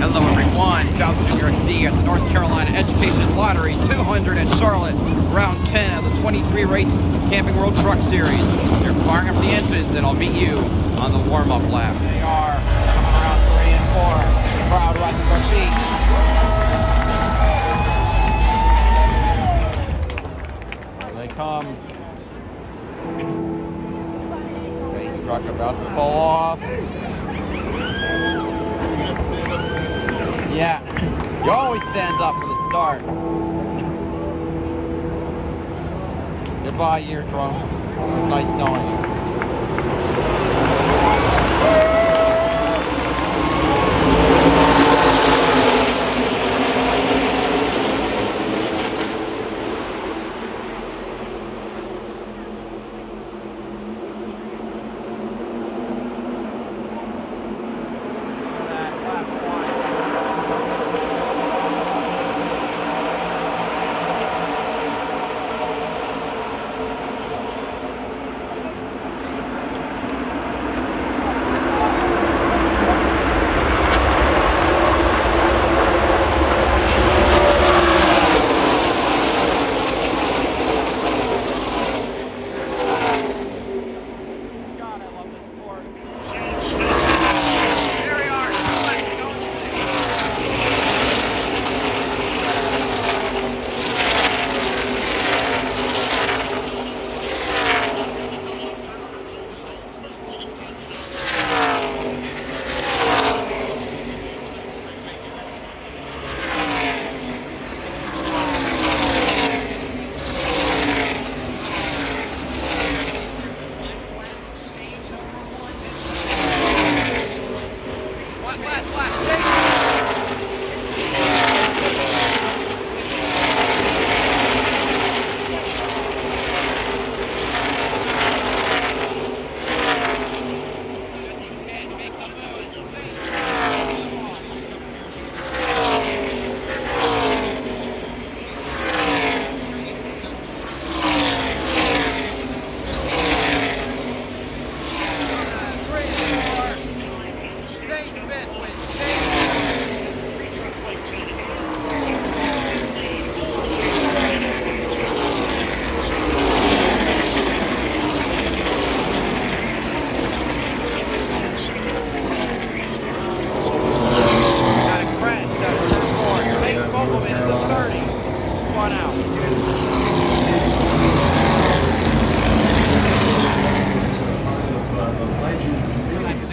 Hello everyone, 1000 Junior XD at the North Carolina Education Lottery 200 at Charlotte, round 10 of the 23 race Camping World Truck Series. They're firing up the engines and I'll meet you on the warm-up lap. They are coming around 3 and 4. Crowd rising to their feet. Here they come. Race truck about to pull off. Yeah, you always stand up for the start. Goodbye, eardrums. It was nice knowing you.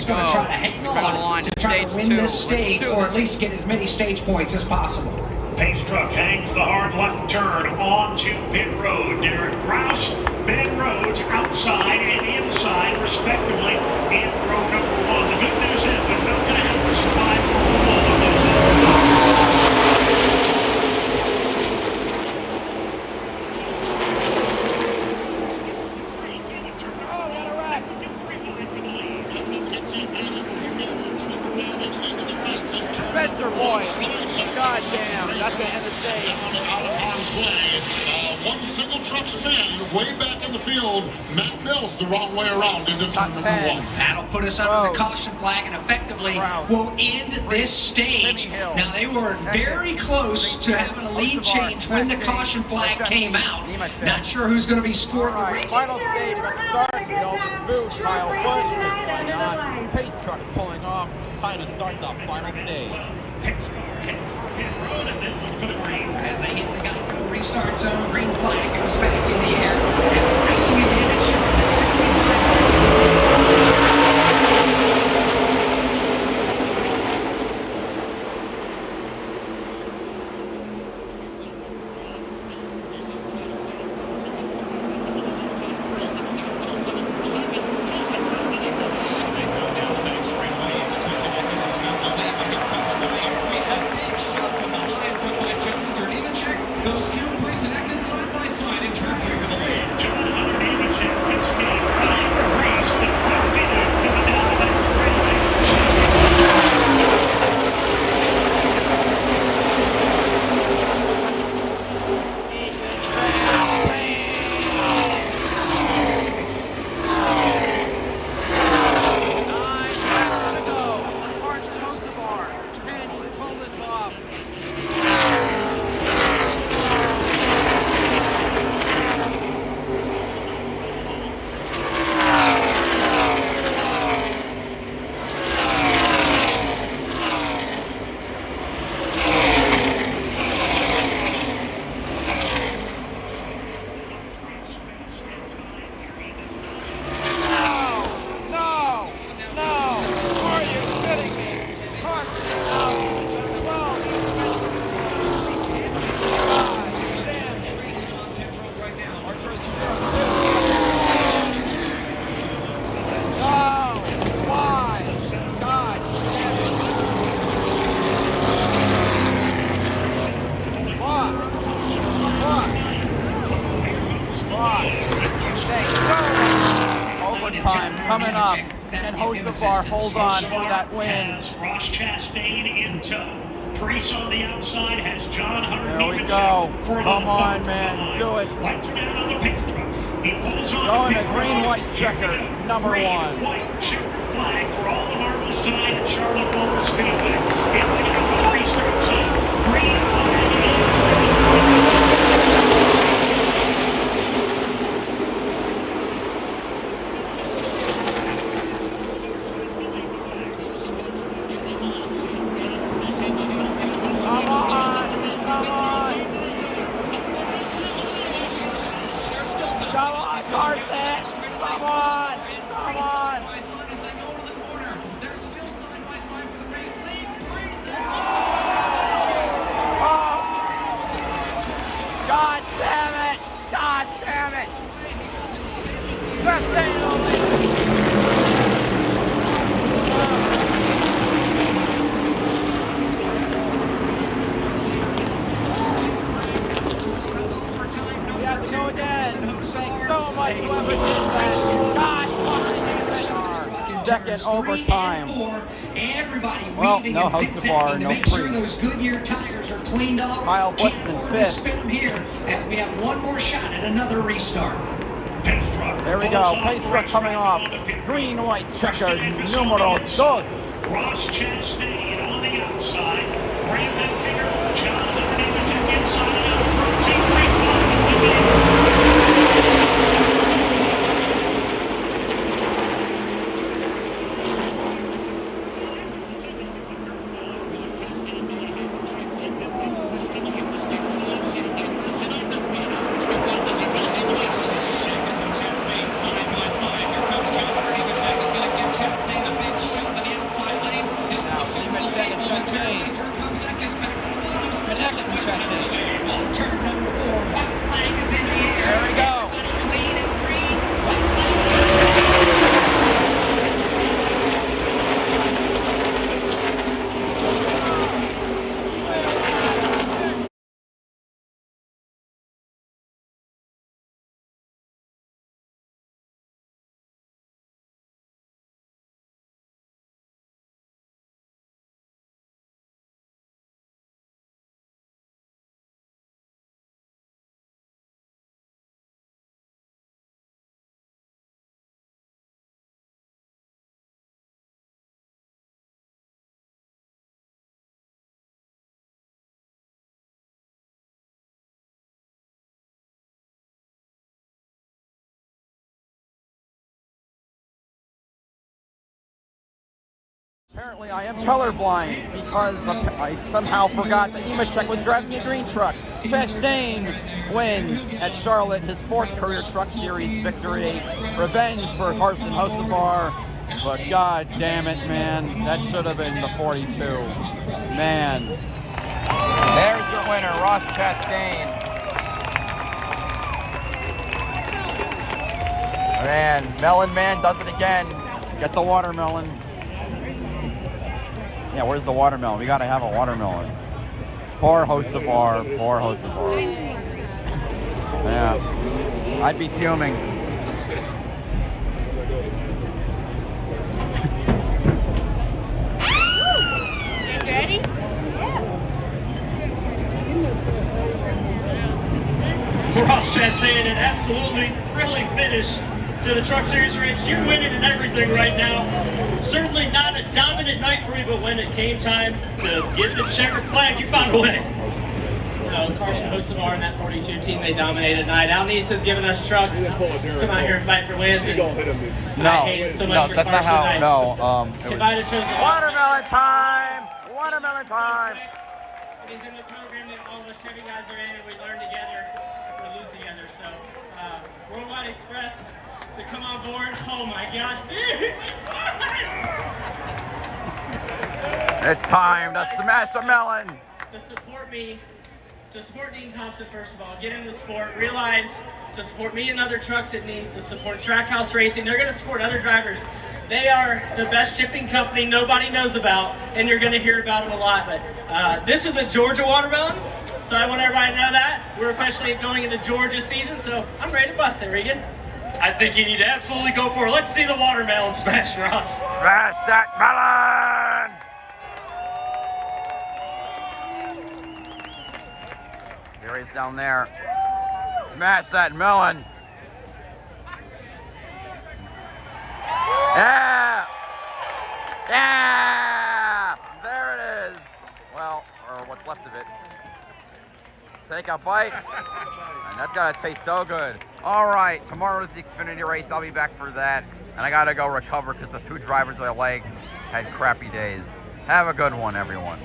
Going to try to hang on to try to win this stage, or at least get as many stage points as possible. Pace truck hangs the hard left turn onto pit road. Derek Kraus, Ben Rhodes outside and inside, respectively, in row number 1. The good news is they're not going to have to survive for one of those. Spencer Boyd, goddamn, that's going to end the stage. Out of harm's way. One single truck spin way back in the field. Matt Mills the wrong way around into turn number 1. That'll put us under the caution flag and effectively will end this stage. Now, they were very close to having a lead change when the caution flag came out. Not sure who's going to be scored the race. Final stage about to start. Elvis Booth, Kyle Busch, why not? Pace truck pulling off. Time to start the final stage. As they hit the Geico restart zone, green flag goes back in the air. And racing again at Charlotte, 65. Those two presented side by side in turn 3 for the Hocevar hold on for that win. Has Ross Chastain in tow. Priest on the outside has John Hunter. There we go. Come on, man. Behind. Do it. Lights are down on the pit truck. He pulls on Going the to green-white checker, number green, 1. White checker flag for all the marbles tonight at Charlotte Motor Speedway. Get ready for the restart zone. Green flag. Second overtime. Everybody weaving and Hocevar, zigzagging to no make sure Priest. those Goodyear tires are cleaned off. Kyle Busch in Can't fifth. spin them here as we have one more shot at another restart. There we go. Pace truck coming off. Green, white checker, numero 2. Ross Chastain on the outside. Brandon Digger, John Hunter, inside and out. Row 2, green Apparently I am colorblind because I somehow forgot that Nemechek was driving a green truck. Chastain wins at Charlotte, his 4th career Truck Series victory. Revenge for Carson Hocevar, but god damn it, man, that should have been the 42. Man. There's your winner, Ross Chastain. Man, Melon Man does it again. Get the watermelon. Yeah, where's the watermelon? We gotta have a watermelon. Poor Hocevar, poor Hocevar. Yeah, I'd be fuming. You guys ready? Yeah. Ross Chastain, an absolutely thrilling finish to the Truck Series race. You're winning in everything right now. Certainly not a dominant night for you, but when it came time to get the checkered flag, you found a way. Carson Hocevar and that 42 team, they dominated tonight. Al Neese has given us trucks to come out here and fight for wins. And I hate it so much for that's Carson. not how, If I'd have chosen watermelon time! Watermelon time! He's in the program that all the Chevy guys are in, and we learn together, we lose together. So, Worldwide Express to come on board. Oh my gosh, dude! It's time to smash the melon! To support me, to support Dean Thompson, first of all, get into the sport, realize to support me and other trucks it needs, to support Trackhouse Racing. They're going to support other drivers. They are the best shipping company nobody knows about, and you're going to hear about them a lot. But this is the Georgia watermelon, so I want everybody to know that. We're officially going into Georgia season, so I'm ready to bust it, Regan. I think you need to absolutely go for it. Let's see the watermelon smash, Ross. Smash that melon! There he is down there. Smash that melon! Yeah! Yeah! There it is! Well, or what's left of it. Take a bite, and that's gotta taste so good. All right, tomorrow's the Xfinity race. I'll be back for that, and I gotta go recover because the two drivers I like had crappy days. Have a good one, everyone.